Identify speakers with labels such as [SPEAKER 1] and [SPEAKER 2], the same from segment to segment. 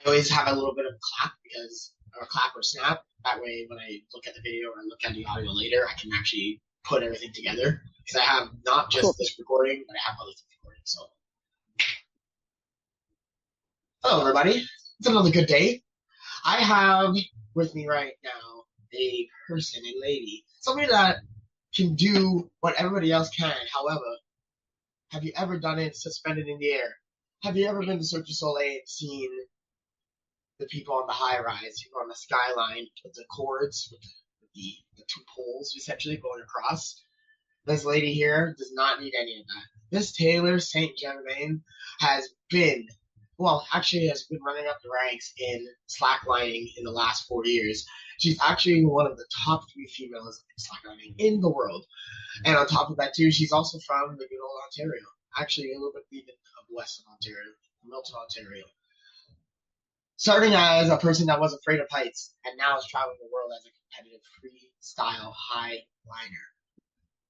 [SPEAKER 1] always have a little bit of a clap because or a clap or snap. That way, when I look at the video or look at the audio later, I can actually put everything together because I have not
[SPEAKER 2] Cool.
[SPEAKER 1] just this recording, but I have other things recording. So, hello everybody. It's another good day. I have with me right now a person, a lady, somebody that can do what everybody else can. However, have you ever done it suspended in the air? Have you ever been to Cirque du Soleil and seen the people on the high rise, people on the skyline with the cords, with the two poles essentially going across? This lady here does not need any of that. This Taylor St. Germain has been, well, actually has been running up the ranks in slacklining in the last 4 years. She's actually one of the top three females in slacklining in the world. And on top of that, too, she's also from the good old Ontario. Actually, a little bit even of west of Ontario, Milton, Ontario. Starting as a person that was afraid of heights and now is traveling the world as a competitive freestyle highliner.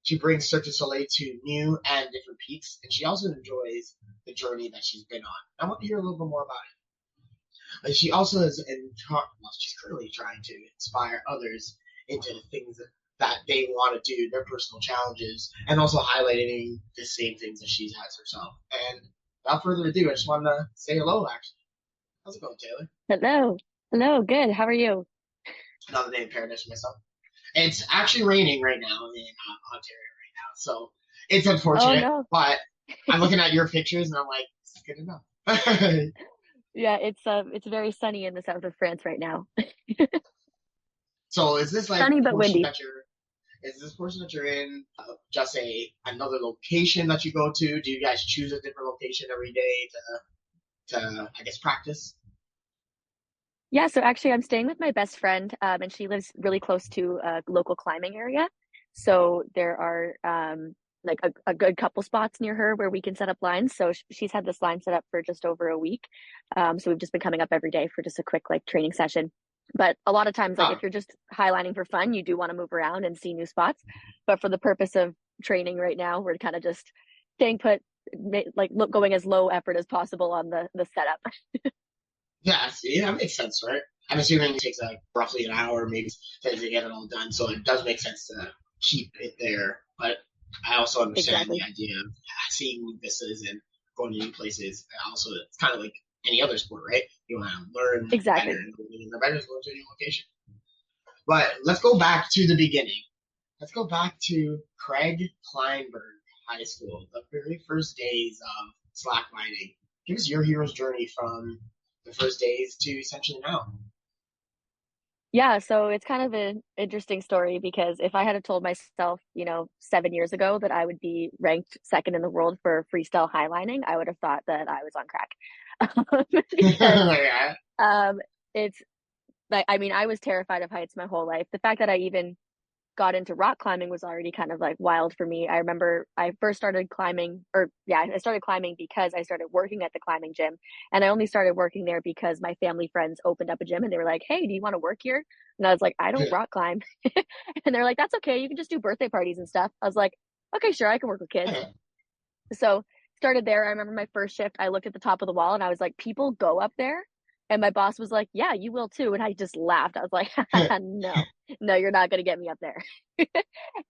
[SPEAKER 1] She brings Cirque du Soleil to new and different peaks, and she also enjoys the journey that she's been on. I want to hear a little bit more about it. She also is she's currently trying to inspire others into things that they want to do, their personal challenges, and also highlighting the same things that she has herself. And without further ado, I just wanted to say hello, actually. How's it going, Taylor?
[SPEAKER 2] Hello. Hello. Good. How are you?
[SPEAKER 1] Another day in paradise for myself. It's actually raining right now in Ontario right now, so it's
[SPEAKER 2] Oh
[SPEAKER 1] unfortunate.
[SPEAKER 2] no.
[SPEAKER 1] But I'm looking at your pictures and I'm like, this is good enough.
[SPEAKER 2] Yeah, it's very sunny in the south of France right now.
[SPEAKER 1] So is this like
[SPEAKER 2] Sunny but
[SPEAKER 1] portion
[SPEAKER 2] windy.
[SPEAKER 1] that you're? Is this portion that you're in just another location that you go to? Do you guys choose a different location every day to I guess practice?
[SPEAKER 2] Yeah, so actually I'm staying with my best friend, and she lives really close to a local climbing area. So there are like a good couple spots near her where we can set up lines. So she's had this line set up for just over a week. So we've just been coming up every day for just a quick like training session. But a lot of times, like
[SPEAKER 1] Oh,
[SPEAKER 2] if you're just highlining for fun, you do want to move around and see new spots. But for the purpose of training right now, we're kind of just staying put, like going as low effort as possible on the setup.
[SPEAKER 1] yeah, see, that makes sense, right? I'm assuming it takes like roughly an hour, maybe to get it all done. So it does make sense to keep it there. But I also understand the
[SPEAKER 2] Exactly.
[SPEAKER 1] idea of seeing new vistas and going to new places. Also, it's kind of like any other sport, right? You want to learn better,
[SPEAKER 2] Exactly.
[SPEAKER 1] and the better is going to a new location. But let's go back to the beginning. Let's go back to Craig Kleinberg High School, the very first days of slacklining. Give us your hero's journey from the first days to essentially now.
[SPEAKER 2] Yeah, so it's kind of an interesting story because if I had told myself, 7 years ago that I would be ranked second in the world for freestyle highlining, I would have thought that I was on crack. Because
[SPEAKER 1] Yeah.
[SPEAKER 2] um, it's like, I mean, I was terrified of heights my whole life. The fact that I even got into rock climbing was already kind of like wild for me. I remember I first started climbing, or yeah, I started climbing because I started working at the climbing gym. And I only started working there because my family friends opened up a gym and they were like, "Hey, do you want to work here?" And I was like, "I don't
[SPEAKER 1] Yeah.
[SPEAKER 2] rock climb." And they're like, "That's okay. You can just do birthday parties and stuff." I was like, "Okay, sure. I can work with kids."
[SPEAKER 1] Okay.
[SPEAKER 2] So started there. I remember my first shift, I looked at the top of the wall and I was like, "People go up there?" And my boss was like, "Yeah, you will too." And I just laughed. I was like, "No, no, you're not going to get me up there."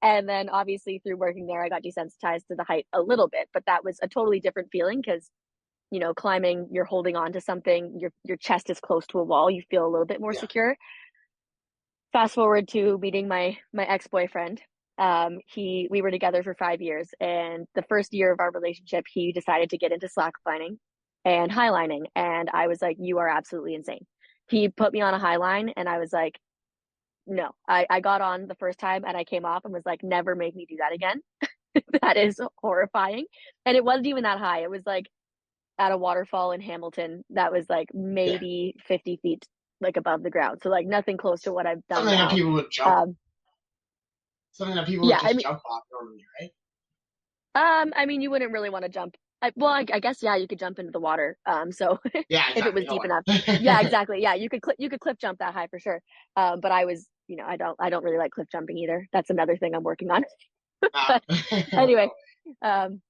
[SPEAKER 2] And then obviously through working there, I got desensitized to the height a little bit, but that was a totally different feeling because, climbing, you're holding on to something, your chest is close to a wall, you feel a little bit more
[SPEAKER 1] Yeah.
[SPEAKER 2] secure. Fast forward to meeting my ex-boyfriend. We were together for 5 years, and the first year of our relationship, he decided to get into slacklining and highlining, and I was like, "You are absolutely insane." He put me on a high line, and I was like, no. I got on the first time and I came off and was like, never make me do that again. That is horrifying. And it wasn't even that high. It was like at a waterfall in Hamilton that was like
[SPEAKER 1] Yeah.
[SPEAKER 2] maybe 50 feet like above the ground. So like nothing close to what I've done
[SPEAKER 1] Something that
[SPEAKER 2] now.
[SPEAKER 1] people would jump.
[SPEAKER 2] Um,
[SPEAKER 1] Something that people would
[SPEAKER 2] yeah, I
[SPEAKER 1] just
[SPEAKER 2] mean,
[SPEAKER 1] jump off normally, right?
[SPEAKER 2] you wouldn't really want to jump. I guess yeah, you could jump into the water. So
[SPEAKER 1] Yeah,
[SPEAKER 2] if it
[SPEAKER 1] exactly.
[SPEAKER 2] was
[SPEAKER 1] No
[SPEAKER 2] deep enough, yeah,
[SPEAKER 1] water.
[SPEAKER 2] exactly. Yeah, you could cliff jump that high for sure. But I was, I don't really like cliff jumping either. That's another thing I'm working on.
[SPEAKER 1] uh,
[SPEAKER 2] But anyway, um,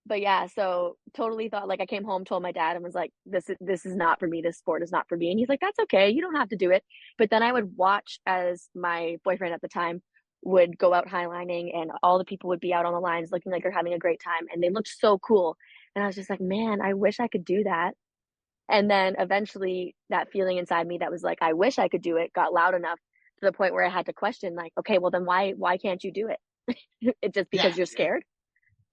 [SPEAKER 2] but yeah, so totally thought like I came home, told my dad, and was like, this is not for me. This sport is not for me. And he's like, that's okay. You don't have to do it. But then I would watch as my boyfriend at the time would go out highlining, and all the people would be out on the lines looking like they're having a great time, and they looked so cool. And I was just like, man, I wish I could do that. And then eventually that feeling inside me that was like, I wish I could do it, got loud enough to the point where I had to question, like, okay, well then why can't you do it? It's just
[SPEAKER 1] Yeah,
[SPEAKER 2] because you're scared?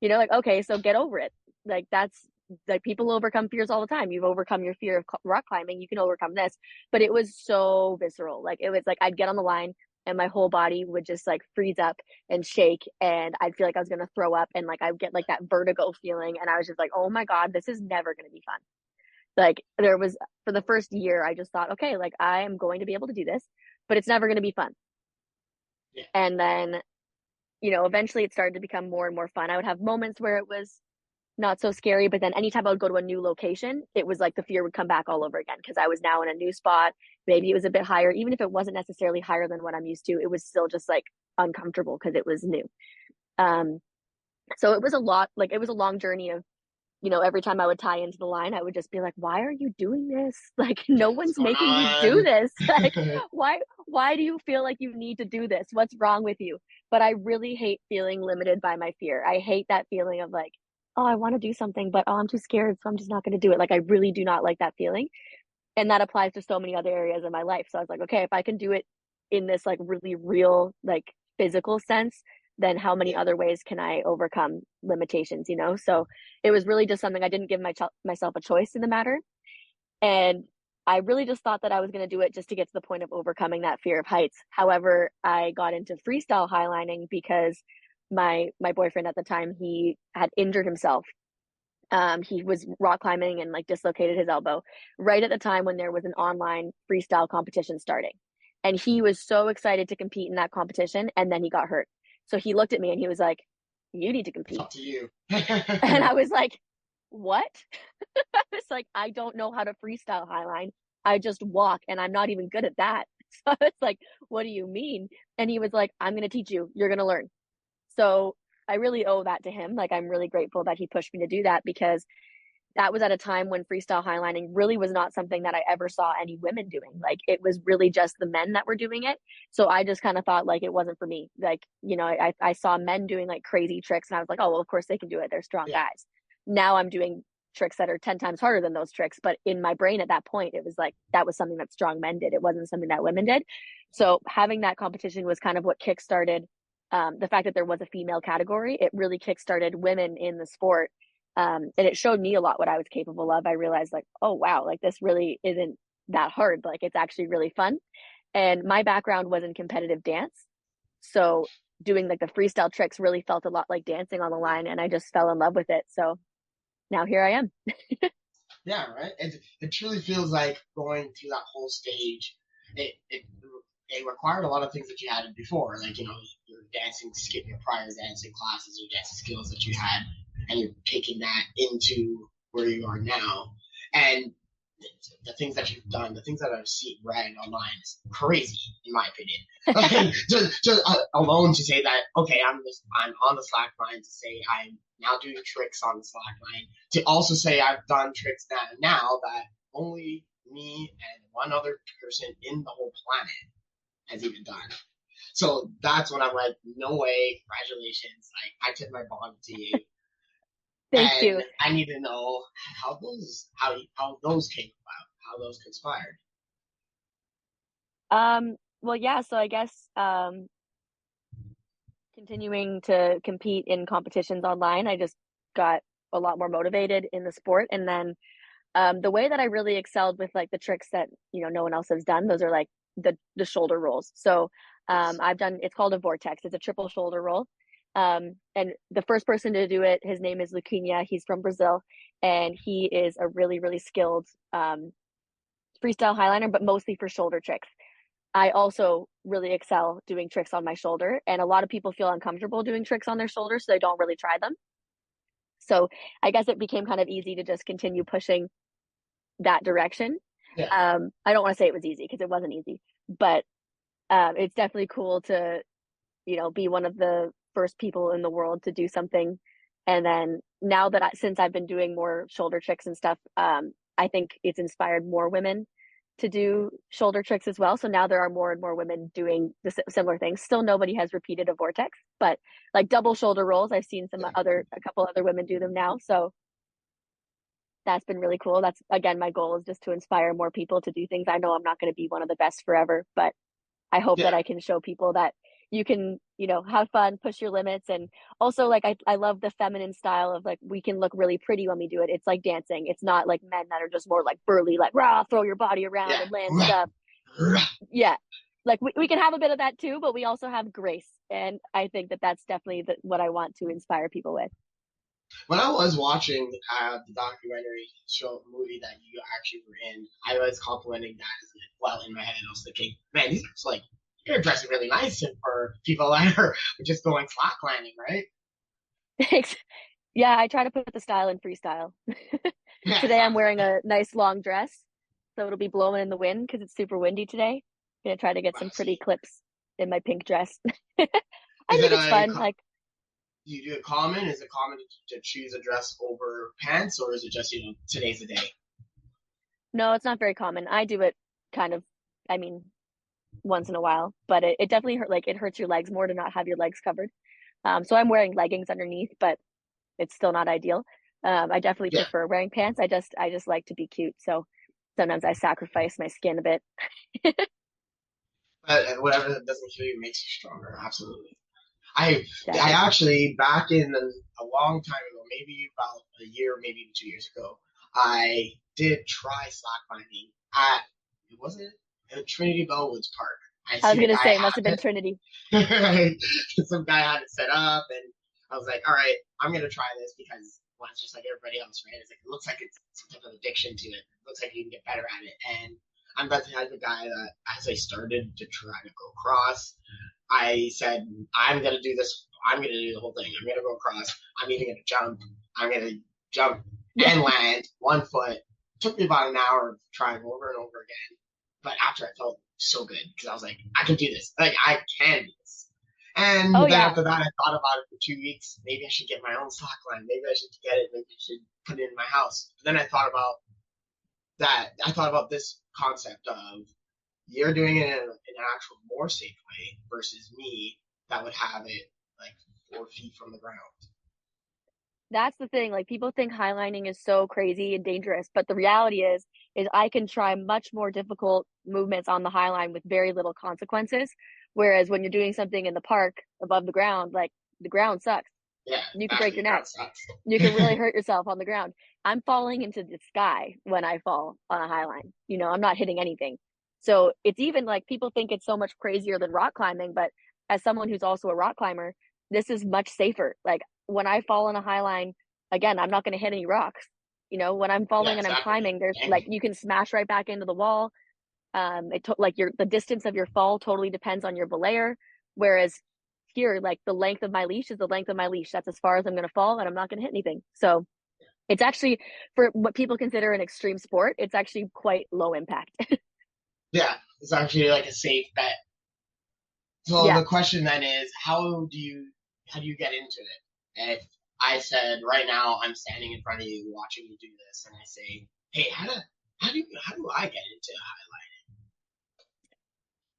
[SPEAKER 2] Like, okay, so get over it. Like that's like people overcome fears all the time. You've overcome your fear of rock climbing. You can overcome this. But it was so visceral. Like it was like I'd get on the line and my whole body would just like freeze up and shake, and I'd feel like I was gonna throw up, and like I'd get like that vertigo feeling, and I was just like, oh my God, this is never gonna be fun. Like there was for the first year, I just thought, okay, like I am going to be able to do this, but it's never gonna be fun.
[SPEAKER 1] yeah,
[SPEAKER 2] And then, eventually it started to become more and more fun. I would have moments where it was not so scary. But then anytime I would go to a new location, it was like the fear would come back all over again because I was now in a new spot. Maybe it was a bit higher, even if it wasn't necessarily higher than what I'm used to, it was still just like uncomfortable because it was new. Um, so it was a lot, like it was a long journey of, every time I would tie into the line, I would just be like, why are you doing this? Like, no
[SPEAKER 1] yeah. What's
[SPEAKER 2] one's
[SPEAKER 1] going
[SPEAKER 2] making you do
[SPEAKER 1] on?
[SPEAKER 2] this. Like, why do you feel like you need to do this? What's wrong with you? But I really hate feeling limited by my fear. I hate that feeling of like, oh, I want to do something, but oh, I'm too scared, so I'm just not going to do it. Like, I really do not like that feeling. And that applies to so many other areas of my life. So I was like, okay, if I can do it in this like really real, like physical sense, then how many
[SPEAKER 1] Yeah,
[SPEAKER 2] other ways can I overcome limitations? So it was really just something I didn't give myself a choice in the matter. And I really just thought that I was going to do it just to get to the point of overcoming that fear of heights. However, I got into freestyle highlining because my boyfriend at the time, he had injured himself. He was rock climbing and like dislocated his elbow right at the time when there was an online freestyle competition starting. And he was so excited to compete in that competition. And then he got hurt. So he looked at me and he was like, you need to
[SPEAKER 1] it's
[SPEAKER 2] compete.
[SPEAKER 1] up to you.
[SPEAKER 2] And I was like, what? I was like, I don't know how to freestyle highline. I just walk and I'm not even good at that. So it's like, what do you mean? And he was like, I'm going to teach you. You're going to learn. So I really owe that to him. Like, I'm really grateful that he pushed me to do that because that was at a time when freestyle highlining really was not something that I ever saw any women doing. Like, it was really just the men that were doing it. So I just kind of thought like it wasn't for me. Like, I saw men doing like crazy tricks and I was like, oh, well, of course they can do it. They're strong
[SPEAKER 1] Yeah,
[SPEAKER 2] guys. Now I'm doing tricks that are 10 times harder than those tricks. But in my brain at that point, it was like that was something that strong men did. It wasn't something that women did. So having that competition was kind of what kickstarted the fact that there was a female category. It really kickstarted women in the sport. And it showed me a lot what I was capable of. I realized like, oh wow, like this really isn't that hard. Like it's actually really fun. And my background was in competitive dance. So doing like the freestyle tricks really felt a lot like dancing on the line, and I just fell in love with it. So now here I am.
[SPEAKER 1] yeah, right. It truly feels like going through that whole stage. It required a lot of things that you had before, like your dancing skill, your prior dancing classes, your dancing skills that you had, and you're taking that into where you are now. And the things that you've done, the things that I've seen read online is crazy, in my opinion. Like just alone to say that, okay, I'm on the slack line, to say I'm now doing tricks on the slack line, to also say I've done tricks now that only me and one other person in the whole planet has even done. So that's when I'm like, no way, congratulations. Like I tip my bond to you.
[SPEAKER 2] Thank
[SPEAKER 1] And
[SPEAKER 2] you.
[SPEAKER 1] I need to know how those came about, how those conspired.
[SPEAKER 2] Well, yeah, so I guess continuing to compete in competitions online, I just got a lot more motivated in the sport. And then the way that I really excelled with like the tricks that no one else has done, those are like the shoulder rolls. So
[SPEAKER 1] Yes.
[SPEAKER 2] I've done, it's called a vortex. It's a triple shoulder roll. And the first person to do it, his name is Luquinha. He's from Brazil, and he is a really really skilled freestyle highliner, but mostly for shoulder tricks. I also really excel doing tricks on my shoulder, and a lot of people feel uncomfortable doing tricks on their shoulder, so they don't really try them. So I guess it became kind of easy to just continue pushing that direction.
[SPEAKER 1] Yeah.
[SPEAKER 2] I don't want to say it was easy because it wasn't easy, but it's definitely cool to, be one of the first people in the world to do something and then now that since I've been doing more shoulder tricks and stuff, I think it's inspired more women to do shoulder tricks as well. So now there are more and more women doing the similar things. Still, nobody has repeated a vortex, but like double shoulder rolls, I've seen a couple other women do them now. So that's been really cool. That's again, my goal is just to inspire more people to do things. I know I'm not going to be one of the best forever, but I hope that
[SPEAKER 1] Yeah.
[SPEAKER 2] I can show people that you can, have fun, push your limits. And also like I love the feminine style of like we can look really pretty when we do it. It's like dancing. It's not like men that are just more like burly, like rah, throw your body around and land
[SPEAKER 1] Yeah.
[SPEAKER 2] stuff. Yeah. Like we can have a bit of that too, but we also have grace. And I think that that's definitely what I want to inspire people with.
[SPEAKER 1] When I was watching the documentary show movie that you actually were in, I was complimenting that as well in my head. I was thinking, man, these are like you're dressing really nice for people that are just going slacklining, right?
[SPEAKER 2] Yeah, I try to put the style in freestyle.
[SPEAKER 1] Yeah,
[SPEAKER 2] Today I'm
[SPEAKER 1] exactly.
[SPEAKER 2] wearing a nice long dress, so it'll be blowing in the wind because it's super windy today. Gonna try to get some
[SPEAKER 1] Wow,
[SPEAKER 2] pretty
[SPEAKER 1] see,
[SPEAKER 2] clips in my pink dress. I
[SPEAKER 1] is
[SPEAKER 2] think
[SPEAKER 1] it
[SPEAKER 2] it's fun. Like,
[SPEAKER 1] you do it common? Is it common to choose a dress over pants, or is it just today's the day?
[SPEAKER 2] no, it's not very common. I do it kind of, I mean, once in a while, but it definitely it hurts your legs more to not have your legs covered. So I'm wearing leggings underneath, but it's still not ideal. I definitely
[SPEAKER 1] Yeah,
[SPEAKER 2] prefer wearing pants. I just like to be cute, so sometimes I sacrifice my skin a bit.
[SPEAKER 1] but whatever that doesn't kill you makes you stronger. Absolutely. I I
[SPEAKER 2] Exactly.
[SPEAKER 1] actually back in a long time ago, maybe about a year, maybe even 2 years ago, I did try slack binding at was it at Trinity Bellwoods Park. I
[SPEAKER 2] I was
[SPEAKER 1] seen a
[SPEAKER 2] gonna
[SPEAKER 1] guy
[SPEAKER 2] say it must have
[SPEAKER 1] had
[SPEAKER 2] been Trinity.
[SPEAKER 1] it. Some guy had it set up, and I was like, all right, I'm gonna try this because well, it's just like everybody else, right? It's like it looks like it's some type of addiction to it. It looks like you can get better at it, and I'm about to have the guy that as I started to try to go across, I said, I'm going to do this. I'm going to do the whole thing. I'm going to go across. I'm even going to jump. I'm going to jump
[SPEAKER 2] Yeah.
[SPEAKER 1] and land 1 foot. It took me about an hour of trying over and over again. But after I felt so good because I was like, I can do this. Like, I can do this. And
[SPEAKER 2] Oh
[SPEAKER 1] then
[SPEAKER 2] yeah.
[SPEAKER 1] after that, I thought about it for 2 weeks. Maybe I should get my own slack line. Maybe I should get it. Maybe I should put it in my house. But then I thought about that. I thought about this concept of you're doing it in an actual more safe way versus me that would have it like 4 feet from the ground.
[SPEAKER 2] That's the thing. Like people think highlining is so crazy and dangerous, but the reality is I can try much more difficult movements on the high line with very little consequences. Whereas when you're doing something in the park above the ground, like the ground sucks.
[SPEAKER 1] Yeah,
[SPEAKER 2] You could break
[SPEAKER 1] actually,
[SPEAKER 2] your
[SPEAKER 1] the
[SPEAKER 2] neck.
[SPEAKER 1] ground sucks.
[SPEAKER 2] You can really hurt yourself on the ground. I'm falling into the sky when I fall on a high line. I'm not hitting anything. So it's even like people think it's so much crazier than rock climbing, but as someone who's also a rock climber, this is much safer. Like when I fall on a high line, again, I'm not going to hit any rocks. When I'm
[SPEAKER 1] Yeah,
[SPEAKER 2] falling and I'm
[SPEAKER 1] exactly.
[SPEAKER 2] climbing, there's
[SPEAKER 1] Thank
[SPEAKER 2] like
[SPEAKER 1] you.
[SPEAKER 2] you can smash right back into the wall. Like the distance of your fall totally depends on your belayer. Whereas here, like the length of my leash is the length of my leash. That's as far as I'm going to fall, and I'm not going to hit anything. So it's actually for what people consider an extreme sport. It's actually quite low impact.
[SPEAKER 1] Yeah, it's actually like a safe bet. So
[SPEAKER 2] Yeah.
[SPEAKER 1] the question then is, how do you get into it? If I said right now I'm standing in front of you watching you do this, and I say, hey, how do I get into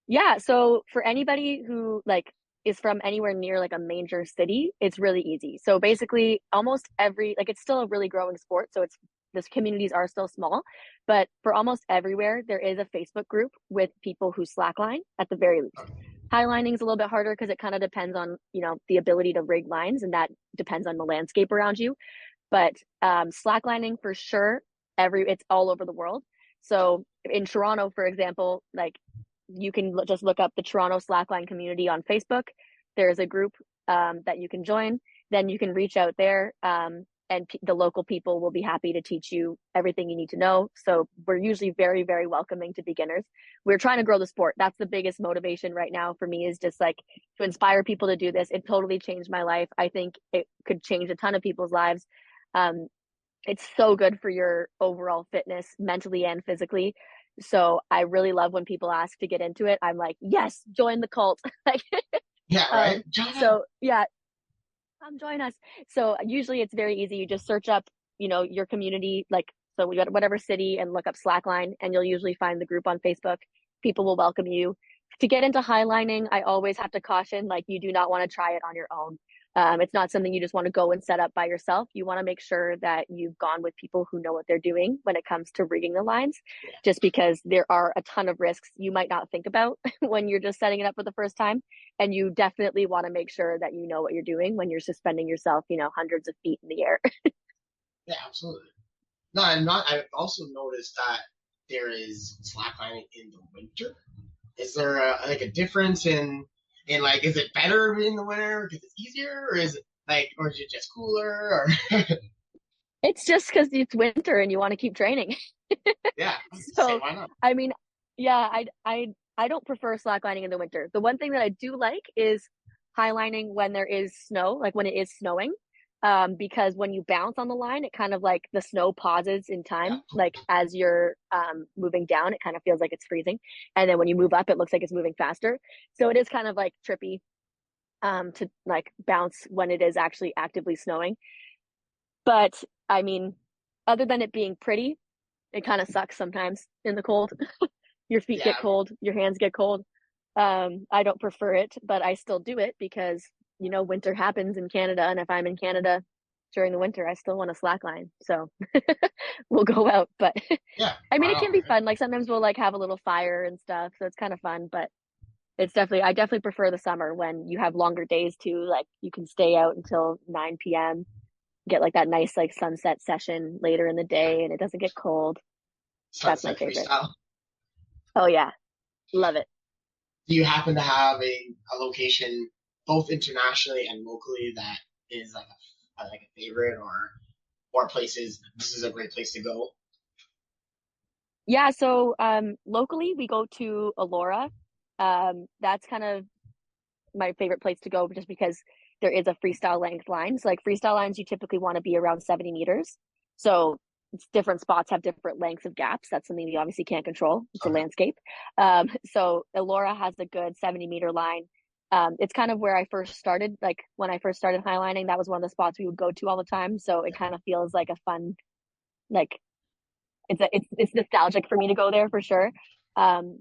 [SPEAKER 2] Yeah, so for anybody who like is from anywhere near like a major city, it's really easy. So basically almost every like it's still a really growing sport, so it's this communities are still small, but for almost everywhere there is a Facebook group with people who slackline at the very least.
[SPEAKER 1] highlining?
[SPEAKER 2] Highlining is a little bit harder because it kind of depends on, the ability to rig lines and that depends on the landscape around you. But slacklining for sure, it's all over the world. So in Toronto, for example, like you can just look up the Toronto slackline community on Facebook. There's a group that you can join. Then you can reach out there, and the local people will be happy to teach you everything you need to know. So we're usually very, very welcoming to beginners. We're trying to grow the sport. That's the biggest motivation right now for me is just like to inspire people to do this. It totally changed my life. I think it could change a ton of people's lives. Um, it's so good for your overall fitness, mentally and physically. So I really love when people ask to get into it. I'm like, yes, join the cult. Like,
[SPEAKER 1] Yeah, right. Jonah.
[SPEAKER 2] so yeah, Come join us. So usually it's very easy. You just search up, your community, like, so we got whatever city and look up slackline and you'll usually find the group on Facebook. People will welcome you. To get into highlining, I always have to caution, like, you do not want to try it on your own. It's not something you just want to go and set up by yourself. You want to make sure that you've gone with people who know what they're doing when it comes to rigging the lines,
[SPEAKER 1] Yeah,
[SPEAKER 2] just because there are a ton of risks you might not think about when you're just setting it up for the first time. And you definitely want to make sure that you know what you're doing when you're suspending yourself, hundreds of feet in the air.
[SPEAKER 1] yeah, absolutely. No, I'm not. I've also noticed that there is slacklining in the winter. Is there like a difference in like is it better in the winter because it's easier, or is it like, or is it just cooler? Or
[SPEAKER 2] It's just because it's winter and you want to keep training.
[SPEAKER 1] yeah, I was just saying
[SPEAKER 2] So,
[SPEAKER 1] why not?
[SPEAKER 2] I mean, yeah, I don't prefer slacklining in the winter. The one thing that I do like is highlining when there is snow, like when it is snowing. Because when you bounce on the line, it kind of like the snow pauses in
[SPEAKER 1] Yeah,
[SPEAKER 2] time. Like as you're moving down, it kind of feels like it's freezing. And then when you move up, it looks like it's moving faster. So it is kind of like trippy to like bounce when it is actually actively snowing. But I mean, other than it being pretty, it kind of sucks sometimes in the cold. Your feet get
[SPEAKER 1] yeah,
[SPEAKER 2] cold, your hands get cold. I don't prefer it, but I still do it because, winter happens in Canada. And if I'm in Canada during the winter, I still want to slackline. So we'll go out. But
[SPEAKER 1] yeah.
[SPEAKER 2] I mean,
[SPEAKER 1] Why
[SPEAKER 2] it
[SPEAKER 1] not,
[SPEAKER 2] can be
[SPEAKER 1] right?
[SPEAKER 2] fun. Like sometimes we'll like have a little fire and stuff. So it's kind of fun, but I definitely prefer the summer when you have longer days too. Like you can stay out until 9 p.m., get like that nice like sunset session later in the
[SPEAKER 1] Yeah,
[SPEAKER 2] day and it doesn't get cold. That's my
[SPEAKER 1] sunset
[SPEAKER 2] favorite.
[SPEAKER 1] freestyle.
[SPEAKER 2] Oh yeah, love it.
[SPEAKER 1] Do you happen to have a location both internationally and locally that is like a favorite or places this is a great place to go?
[SPEAKER 2] Yeah, so locally we go to Alora. That's kind of my favorite place to go just because there is a freestyle length line. So like freestyle lines, you typically want to be around 70 meters. So different spots have different lengths of gaps. That's something you obviously can't control. It's a
[SPEAKER 1] Okay.
[SPEAKER 2] landscape. So Elora has a good 70-meter line. It's kind of where I first started. Like when I first started highlining, that was one of the spots we would go to all the time. So it kind of feels like a fun, like it's nostalgic for me to go there for sure. And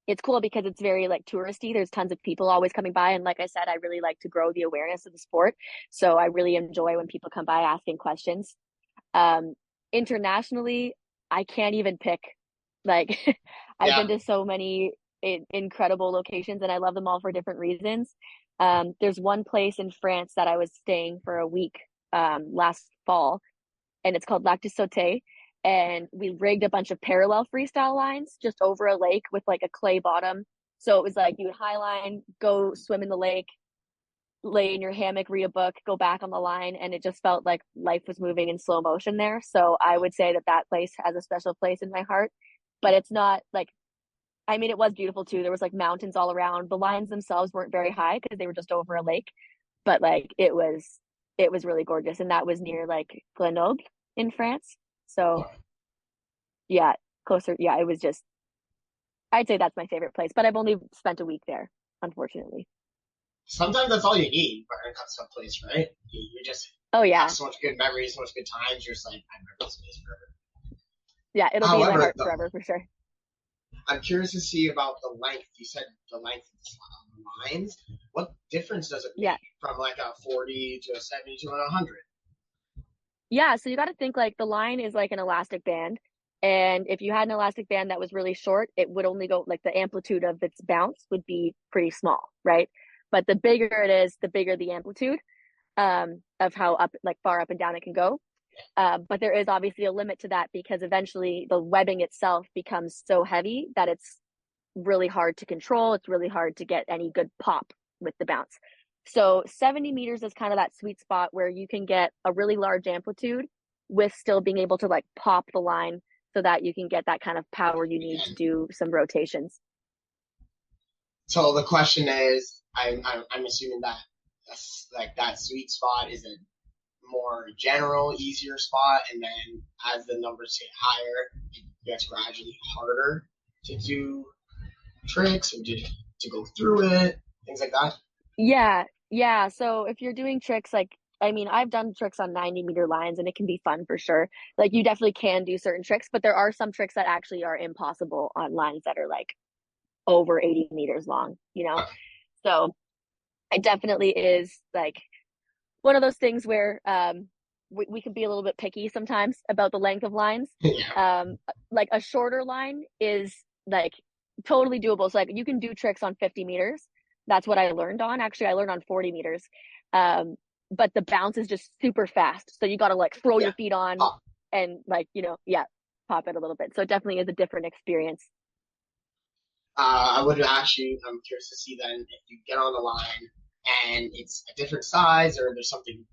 [SPEAKER 2] it's cool because it's very like touristy. There's tons of people always coming by. And like I said, I really like to grow the awareness of the sport. So I really enjoy when people come by asking questions. Um, Internationally, I can't even pick. Like, I've
[SPEAKER 1] Yeah.
[SPEAKER 2] been to so many incredible locations and I love them all for different reasons. There's one place in France that I was staying for a week last fall and it's called Lac du Sauté. And we rigged a bunch of parallel freestyle lines just over a lake with like a clay bottom. So it was like you would high line, go swim in the lake, lay in your hammock, read a book, go back on the line, and it just felt like life was moving in slow motion there. So I would say that that place has a special place in my heart. But it's not like, I mean, it was beautiful too. There was like mountains all around. The lines themselves weren't very high because they were just over a lake, but like it was really gorgeous, and that was near like Grenoble in France. So yeah, closer. Yeah, it was just. I'd say that's my favorite place, but I've only spent a week there, unfortunately.
[SPEAKER 1] Sometimes that's all you need when it comes to a place, right? You just
[SPEAKER 2] Oh
[SPEAKER 1] have
[SPEAKER 2] yeah,
[SPEAKER 1] so much good memories, so much good times. You're just like, I remember this place forever.
[SPEAKER 2] yeah, it'll be in my
[SPEAKER 1] However,
[SPEAKER 2] heart
[SPEAKER 1] though,
[SPEAKER 2] forever for sure.
[SPEAKER 1] I'm curious to see about the length. You said the length of the lines. What difference does it
[SPEAKER 2] Yeah,
[SPEAKER 1] make from like a 40 to a 70 to a 100?
[SPEAKER 2] yeah. So you got to think like the line is like an elastic band, and if you had an elastic band that was really short, it would only go like the amplitude of its bounce would be pretty small, right? But the bigger it is, the bigger the amplitude of how up like far up and down it can go. But there is obviously a limit to that because eventually the webbing itself becomes so heavy that it's really hard to control. It's really hard to get any good pop with the bounce. So 70 meters is kind of that sweet spot where you can get a really large amplitude with still being able to like pop the line so that you can get that kind of power you need to do some rotations.
[SPEAKER 1] So the question is, I'm assuming that that's like that sweet spot is a more general, easier spot, and then as the numbers get higher, it gets gradually harder to do tricks or to go through it, things like that.
[SPEAKER 2] Yeah. Yeah, so if you're doing tricks like I mean, I've done tricks on 90-meter lines and it can be fun for sure. Like you definitely can do certain tricks, but there are some tricks that actually are impossible on lines that are like over 80 meters long, you know? So it definitely is like one of those things where we can be a little bit picky sometimes about the length of lines.
[SPEAKER 1] Yeah.
[SPEAKER 2] Um, like a shorter line is like totally doable. So like you can do tricks on 50 meters. That's what I learned on. Actually, I learned on 40 meters. Um, but the bounce is just super fast. So you got to like throw
[SPEAKER 1] Yeah.
[SPEAKER 2] your feet on
[SPEAKER 1] Uh,
[SPEAKER 2] and like, yeah, pop it a little bit. So it definitely is a different experience.
[SPEAKER 1] I would actually, I'm curious to see then if you get on the line and it's a different size or there's something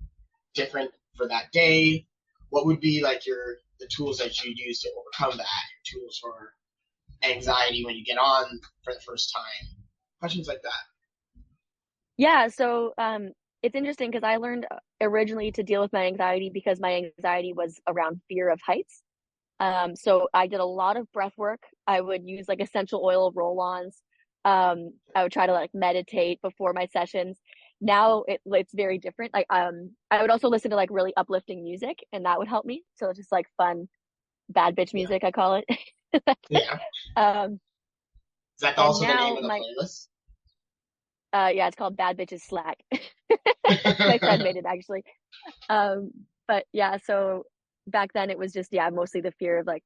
[SPEAKER 1] different for that day. What would be like the tools that you use to overcome that? Your tools for anxiety when you get on for the first time? Questions like that.
[SPEAKER 2] Yeah, so it's interesting because I learned originally to deal with my anxiety because my anxiety was around fear of heights. So I did a lot of breath work. I would use like essential oil roll-ons. I would try to like meditate before my sessions. Now it's very different. Like I would also listen to like really uplifting music and that would help me. So it's just like fun bad bitch
[SPEAKER 1] Yeah.
[SPEAKER 2] music, I call it.
[SPEAKER 1] Yeah.
[SPEAKER 2] Um,
[SPEAKER 1] Is that
[SPEAKER 2] and
[SPEAKER 1] also the name
[SPEAKER 2] now
[SPEAKER 1] of the
[SPEAKER 2] my
[SPEAKER 1] playlist?
[SPEAKER 2] yeah, it's called Bad Bitches Slack. My friend made it actually. Um, but yeah, so back then it was just, yeah, mostly the fear of like,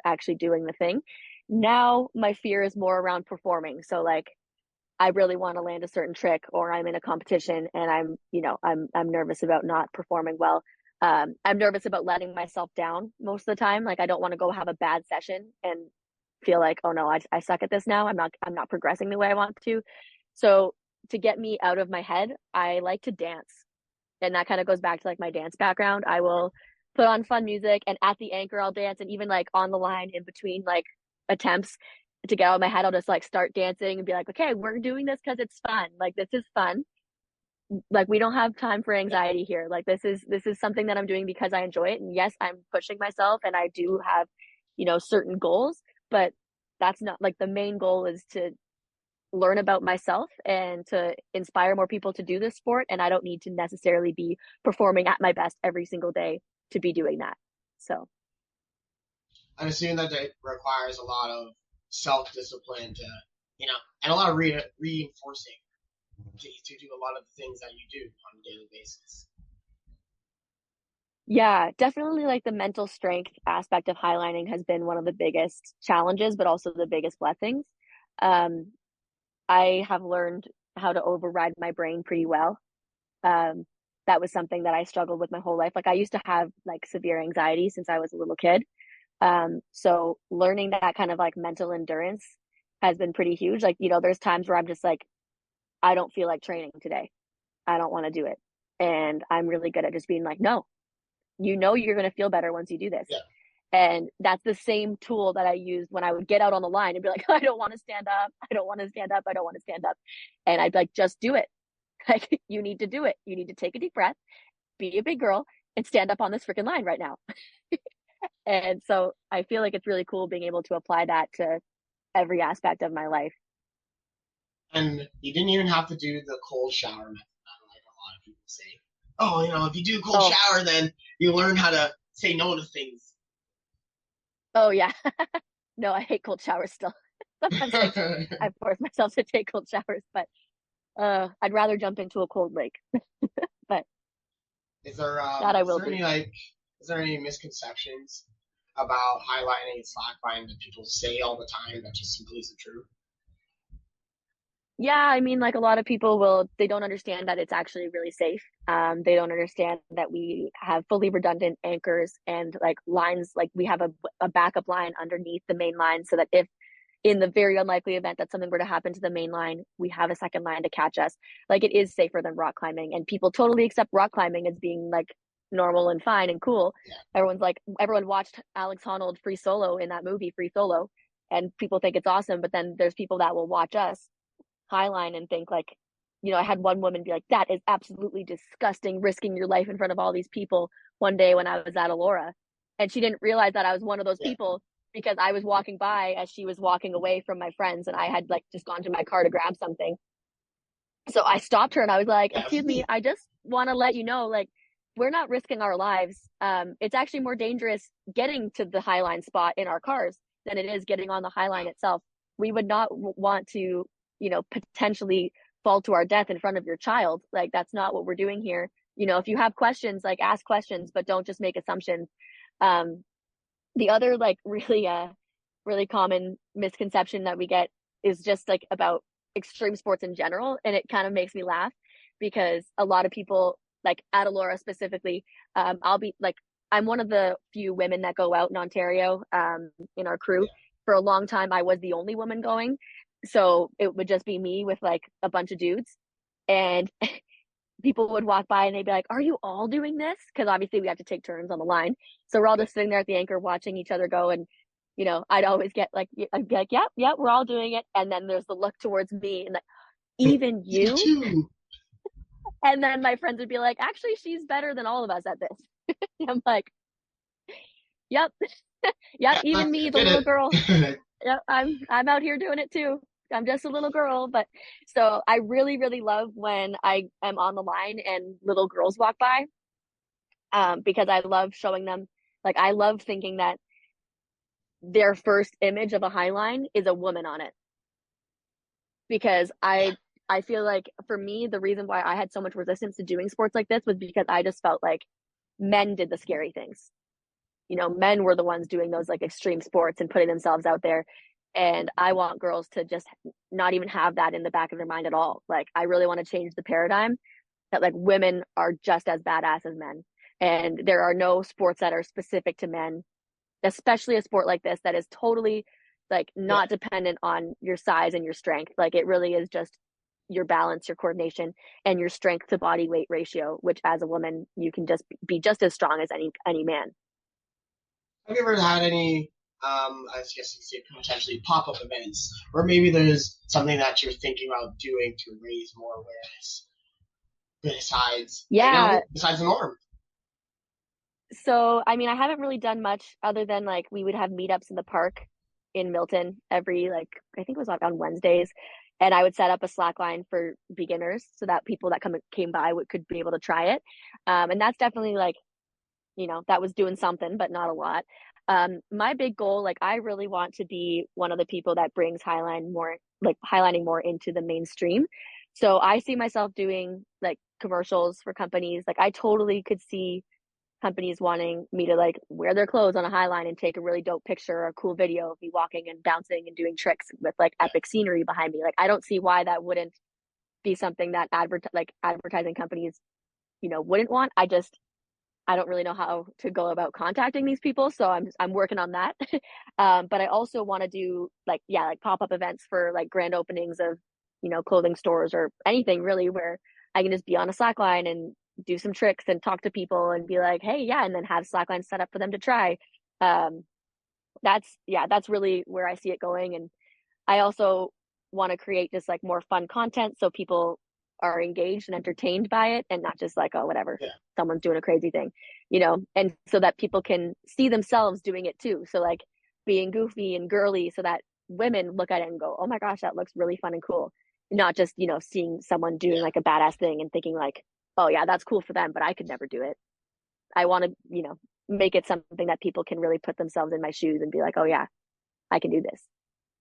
[SPEAKER 2] actually doing the thing. Now my fear is more around performing. So like I really want to land a certain trick or I'm in a competition and I'm nervous about not performing well. I'm nervous about letting myself down most of the time. Like I don't want to go have a bad session and feel like, oh no, I suck at this now. I'm not progressing the way I want to. So to get me out of my head, I like to dance and that kind of goes back to like my dance background. I will put on fun music and at the anchor I'll dance and even like on the line in between like attempts to get out of my head, I'll just like start dancing and be like, okay, we're doing this because it's fun. Like this is fun. Like we don't have time for
[SPEAKER 1] Yeah.
[SPEAKER 2] anxiety here. Like this is something that I'm doing because I enjoy it. And yes, I'm pushing myself and I do have, certain goals, but that's not like the main goal is to learn about myself and to inspire more people to do this sport. And I don't need to necessarily be performing at my best every single day to be doing that. So,
[SPEAKER 1] I'm assuming that it requires a lot of self-discipline and a lot of reinforcing to do a lot of the things that you do on a daily basis.
[SPEAKER 2] yeah, definitely like the mental strength aspect of highlining has been one of the biggest challenges, but also the biggest blessings. Um, I have learned how to override my brain pretty well. Um, that was something that I struggled with my whole life. Like I used to have like severe anxiety since I was a little kid. So learning that kind of like mental endurance has been pretty huge. Like, there's times where I'm just like, I don't feel like training today. I don't want to do it. And I'm really good at just being like, no, you're going to feel better once you do this.
[SPEAKER 1] Yeah.
[SPEAKER 2] And that's the same tool that I used when I would get out on the line and be like, I don't want to stand up. I don't want to stand up. I don't want to stand up. And I'd be like, just do it. Like, you need to do it. You need to take a deep breath, be a big girl, and stand up on this freaking line right now. And so I feel like it's really cool being able to apply that to every aspect of my life.
[SPEAKER 1] And you didn't even have to do the cold shower method. Like a lot of people say, oh, if you do cold
[SPEAKER 2] Oh,
[SPEAKER 1] shower, then you learn how to say no to things.
[SPEAKER 2] oh yeah. No, I hate cold showers still. Sometimes I force myself to take cold showers, but I'd rather jump into a cold lake. But
[SPEAKER 1] is there
[SPEAKER 2] that I
[SPEAKER 1] is
[SPEAKER 2] will
[SPEAKER 1] there
[SPEAKER 2] do.
[SPEAKER 1] any like is there any misconceptions about highlighting and slacklining that people say all the time that just simply isn't true?
[SPEAKER 2] Yeah, I mean, like a lot of people they don't understand that it's actually really safe. They don't understand that we have fully redundant anchors and like lines, like we have a backup line underneath the main line so that if in the very unlikely event that something were to happen to the main line, we have a second line to catch us. Like it is safer than rock climbing, and people totally accept rock climbing as being like normal and fine and cool.
[SPEAKER 1] Yeah.
[SPEAKER 2] Everyone watched Alex Honnold free solo in that movie, Free Solo, and people think it's awesome. But then there's people that will watch us highline and think like, I had one woman be like, that is absolutely disgusting, risking your life in front of all these people one day when I was at Alora. And she didn't realize that I was one of those
[SPEAKER 1] Yeah.
[SPEAKER 2] people because I was walking by as she was walking away from my friends and I had like just gone to my car to grab something. So I stopped her and I was like,
[SPEAKER 1] Yeah,
[SPEAKER 2] excuse
[SPEAKER 1] for
[SPEAKER 2] me,
[SPEAKER 1] me.
[SPEAKER 2] I just want to let you know, like, we're not risking our lives. It's actually more dangerous getting to the highline spot in our cars than it is getting on the highline itself. We would not want to, potentially fall to our death in front of your child. Like, that's not what we're doing here. If you have questions, like, ask questions, but don't just make assumptions. Um, the other, like, really common misconception that we get is just like about extreme sports in general. And it kind of makes me laugh because a lot of people, like at Alora specifically, I'll be like, I'm one of the few women that go out in Ontario, in our crew.
[SPEAKER 1] Yeah.
[SPEAKER 2] For a long time, I was the only woman going. So it would just be me with like a bunch of dudes. And people would walk by and they'd be like, "Are you all doing this?" Because obviously we have to take turns on the line. So we're all
[SPEAKER 1] Yeah.
[SPEAKER 2] just sitting there at the anchor watching each other go. And, I'd always get like, I'd be like, "Yep, yep, we're all doing it." And then there's the look towards me and like, "Even
[SPEAKER 1] Me
[SPEAKER 2] you?"
[SPEAKER 1] too.
[SPEAKER 2] And then my friends would be like, "Actually, she's better than all of us at this." I'm like, "Yep, yep,
[SPEAKER 1] Yeah,
[SPEAKER 2] even
[SPEAKER 1] I
[SPEAKER 2] me, the
[SPEAKER 1] did
[SPEAKER 2] little girl.
[SPEAKER 1] it.
[SPEAKER 2] Yep, I'm out here doing it too. I'm just a little girl." But so I really, really love when I am on the line and little girls walk by, because I love showing them, like, I love thinking that their first image of a highline is a woman on it. Because
[SPEAKER 1] Yeah.
[SPEAKER 2] I feel like for me, the reason why I had so much resistance to doing sports like this was because I just felt like men did the scary things. Men were the ones doing those like extreme sports and putting themselves out there. And I want girls to just not even have that in the back of their mind at all. Like, I really want to change the paradigm that like women are just as badass as men. And there are no sports that are specific to men, especially a sport like this that is totally like
[SPEAKER 1] Yeah.
[SPEAKER 2] not dependent on your size and your strength. Like, it really is just your balance, your coordination, and your strength to body weight ratio, which as a woman you can just be just as strong as any man.
[SPEAKER 1] Have you ever had any, I guess you could say potentially pop-up events, or maybe there's something that you're thinking about doing to raise more awareness
[SPEAKER 2] Yeah.
[SPEAKER 1] besides the norm?
[SPEAKER 2] So, I mean, I haven't really done much other than like we would have meetups in the park in Milton every, like, I think it was like on Wednesdays, and I would set up a slack line for beginners so that people that came by could be able to try it. And that's definitely like, that was doing something, but not a lot. My big goal, like, I really want to be one of the people that brings highlining more into the mainstream. So I see myself doing like commercials for companies. Like, I totally could see companies wanting me to like wear their clothes on a high line and take a really dope picture or a cool video of me walking and bouncing and doing tricks with like
[SPEAKER 1] Yeah.
[SPEAKER 2] epic scenery behind me. Like, I don't see why that wouldn't be something that advertising companies, wouldn't want. I don't really know how to go about contacting these people, so I'm working on that. But I also want to do like, yeah, like pop-up events for like grand openings of, clothing stores or anything really, where I can just be on a slack line and do some tricks and talk to people and be like, hey, yeah, and then have slack lines set up for them to try. Um, that's really where I see it going. And I also want to create just like more fun content so people are engaged and entertained by it and not just like, oh, whatever,
[SPEAKER 1] Yeah.
[SPEAKER 2] someone's doing a crazy thing, and so that people can see themselves doing it too. So like being goofy and girly so that women look at it and go, oh my gosh, that looks really fun and cool. Not just, seeing someone doing
[SPEAKER 1] Yeah.
[SPEAKER 2] like a badass thing and thinking like, oh yeah, that's cool for them, but I could never do it. I want to, make it something that people can really put themselves in my shoes and be like, oh yeah, I can do this.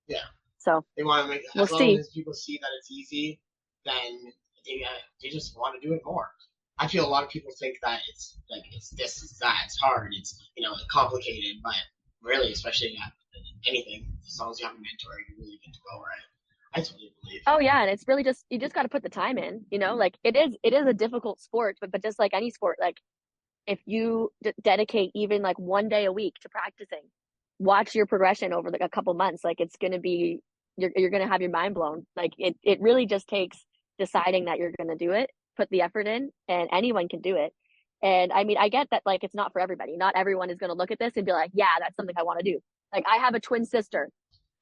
[SPEAKER 1] Yeah.
[SPEAKER 2] So
[SPEAKER 1] They want to make,
[SPEAKER 2] we'll
[SPEAKER 1] as long
[SPEAKER 2] see.
[SPEAKER 1] as people see that it's easy, then they just want to do it more. I feel a lot of people think that it's like it's this, it's that, it's hard, it's complicated, but really, especially at anything, as long as you have a mentor, you're really good to go, right? I totally believe.
[SPEAKER 2] Oh yeah, and it's really just you just got to put the time in, like it is a difficult sport, but just like any sport, like if you dedicate even like one day a week to practicing, watch your progression over like a couple months, like it's going to be you're going to have your mind blown. Like it really just takes deciding that you're going to do it, put the effort in, and anyone can do it. And I mean, I get that like it's not for everybody. Not everyone is going to look at this and be like, "Yeah, that's something I want to do." Like, I have a twin sister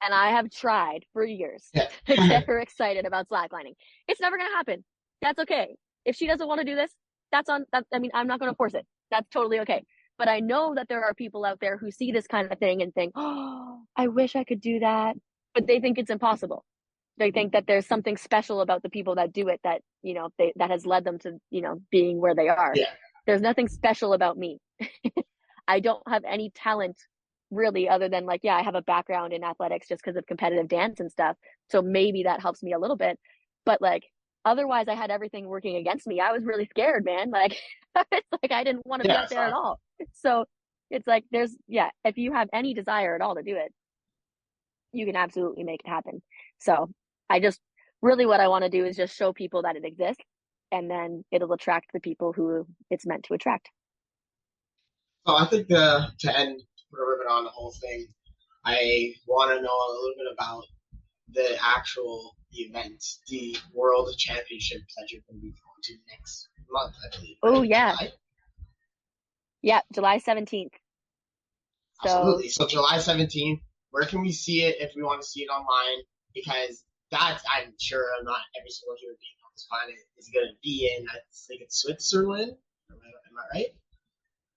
[SPEAKER 2] and I have tried for years
[SPEAKER 1] Yeah.
[SPEAKER 2] to get her excited about slacklining. It's never going to happen. That's okay. If she doesn't want to do this, that's on that. I mean, I'm not going to force it. That's totally okay. But I know that there are people out there who see this kind of thing and think, oh, I wish I could do that. But they think it's impossible. They think that there's something special about the people that do it that, that has led them to, being where they are.
[SPEAKER 1] Yeah,
[SPEAKER 2] There's nothing special about me. I don't have any talent really other than like, yeah, I have a background in athletics just because of competitive dance and stuff. So maybe that helps me a little bit. But like otherwise I had everything working against me. I was really scared, man. Like it's like I didn't want to be
[SPEAKER 1] yeah,
[SPEAKER 2] out there at
[SPEAKER 1] exactly.
[SPEAKER 2] all. So it's like if you have any desire at all to do it, you can absolutely make it happen. So I just really what I want to do is just show people that it exists and then it'll attract the people who it's meant to attract.
[SPEAKER 1] So I think to end, put a ribbon on the whole thing, I want to know a little bit about the actual event, the World Championships that you're going to be going to next month, I believe,
[SPEAKER 2] Oh
[SPEAKER 1] right?
[SPEAKER 2] yeah.
[SPEAKER 1] July?
[SPEAKER 2] Yeah, July 17th. So
[SPEAKER 1] Absolutely. So July 17th, where can we see it if we want to see it online? Because that's, I'm sure not every single human being on this planet is going to be in, I think it's Switzerland. Am I right?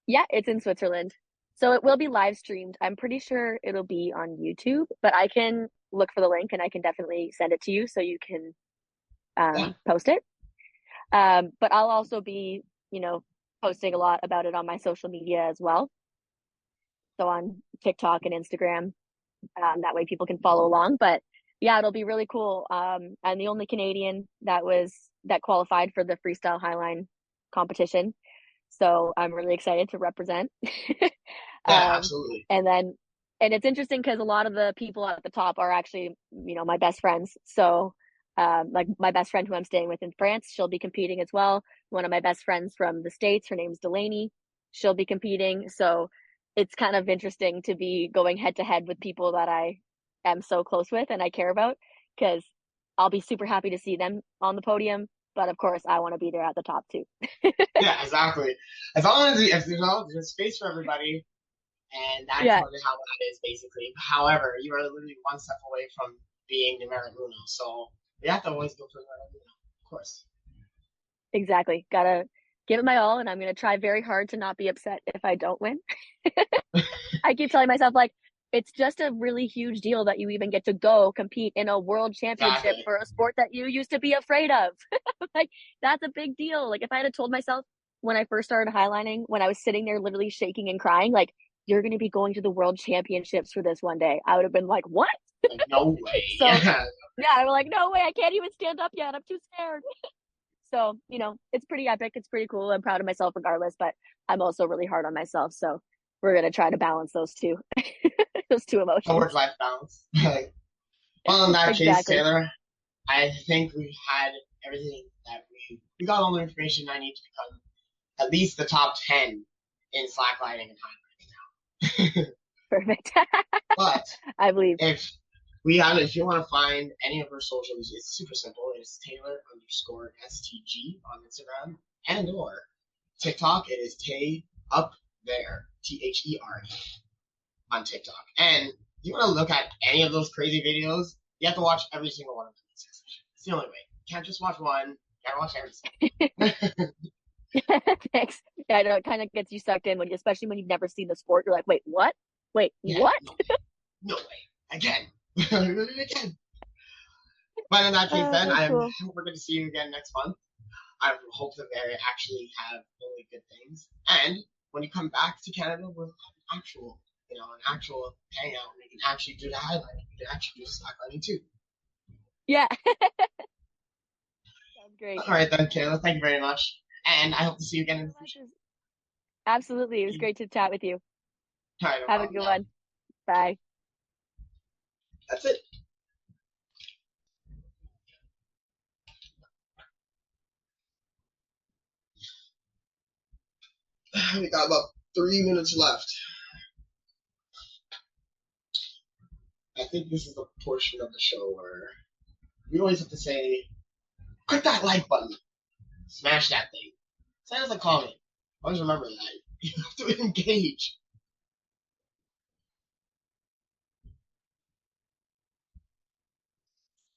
[SPEAKER 2] yeah, it's in Switzerland. So it will be live streamed. I'm pretty sure it'll be on YouTube, but I can look for the link and I can definitely send it to you so you can
[SPEAKER 1] Yeah.
[SPEAKER 2] post it. But I'll also be, posting a lot about it on my social media as well. So on TikTok and Instagram. That way people can follow along. But yeah, it'll be really cool. I'm the only Canadian that qualified for the freestyle highline competition. So I'm really excited to represent.
[SPEAKER 1] Yeah,
[SPEAKER 2] um,
[SPEAKER 1] absolutely.
[SPEAKER 2] and then, and it's interesting because a lot of the people at the top are actually, my best friends. So, like my best friend who I'm staying with in France, she'll be competing as well. One of my best friends from the States, her name's Delaney. She'll be competing. So it's kind of interesting to be going head to head with people that I am so close with and I care about because I'll be super happy to see them on the podium. But of course, I want to be there at the top too.
[SPEAKER 1] Yeah, exactly. As long as if there's space for everybody, and that's
[SPEAKER 2] Yeah,
[SPEAKER 1] how that is basically. However, you are literally one step away from being numero uno, so we have to always go for numero uno, of course.
[SPEAKER 2] exactly. Gotta give it my all, and I'm gonna try very hard to not be upset if I don't win. I keep telling myself like it's just a really huge deal that you even get to go compete in a world championship
[SPEAKER 1] Exactly.
[SPEAKER 2] for a sport that you used to be afraid of. Like that's a big deal. Like if I had told myself when I first started highlining, when I was sitting there literally shaking and crying, like you're going to be going to the world championships for this one day, I would have been like, what?
[SPEAKER 1] Like no way.
[SPEAKER 2] So
[SPEAKER 1] Yeah.
[SPEAKER 2] yeah, I'm like, no way, I can't even stand up yet. I'm too scared. So, it's pretty epic. It's pretty cool. I'm proud of myself regardless, but I'm also really hard on myself. So we're going to try to balance those two, those two
[SPEAKER 1] A
[SPEAKER 2] emotions.
[SPEAKER 1] work-life balance. Well, in that case,
[SPEAKER 2] Exactly.
[SPEAKER 1] Taylor, I think we've had everything that we got all the information I need to become at least the top 10 in slacklining and time.
[SPEAKER 2] Perfect.
[SPEAKER 1] But
[SPEAKER 2] I believe.
[SPEAKER 1] if you want to find any of her socials, it's super simple. It's Taylor underscore STG on Instagram and or TikTok. It is Tay up there, THERE on TikTok. And if you want to look at any of those crazy videos, you have to watch every single one of them. It's the only way. You can't just watch one. You gotta watch everything.
[SPEAKER 2] Thanks. Yeah, I know it kind of gets you sucked in especially when you've never seen the sport. You're like, wait, what? Wait,
[SPEAKER 1] Yeah,
[SPEAKER 2] what?
[SPEAKER 1] no way. Again. Again. But in that case, then
[SPEAKER 2] Cool.
[SPEAKER 1] we're going to see you again next month. I hope that they actually have really good things. And when you come back to Canada, we'll have an actual hangout. We can actually do the highlighting. We can actually do the slacklining too.
[SPEAKER 2] Yeah. Sounds great.
[SPEAKER 1] All right then, Kayla. Thank you very much, and I hope to see you again in the future.
[SPEAKER 2] Absolutely. It was great to chat with you.
[SPEAKER 1] All right, no
[SPEAKER 2] Have a
[SPEAKER 1] problem.
[SPEAKER 2] good
[SPEAKER 1] Yeah,
[SPEAKER 2] one. Bye.
[SPEAKER 1] that's it. We got about 3 minutes left. I think this is the portion of the show where we always have to say, click that like button, smash that thing, send us a comment. Always remember that. You have to engage.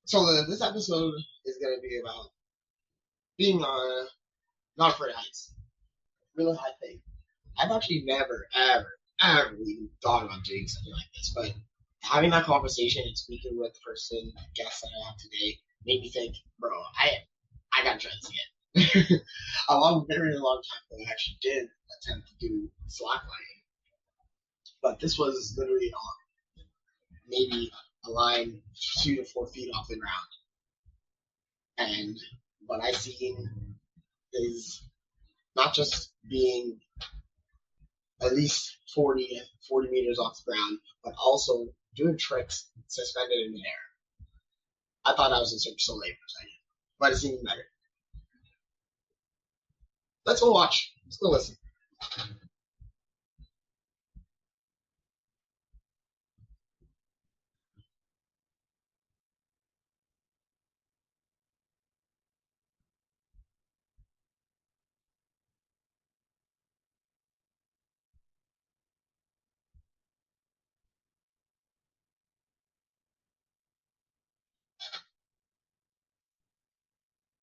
[SPEAKER 1] So this episode is going to be about being not afraid of heights. Really high thing. I've actually never, ever, ever even thought about doing something like this, but having that conversation and speaking with the person, guest that I have today, made me think, bro, I gotta try this again. Very long time ago, I actually did attempt to do slacklining, but this was literally on maybe a line 2 to 4 feet off the ground, and what I seen is not just being at least 40 meters off the ground, but also doing tricks suspended in the air. I thought I was in Cirque Soleil for a second, but it's even better. Let's go watch. Let's go listen.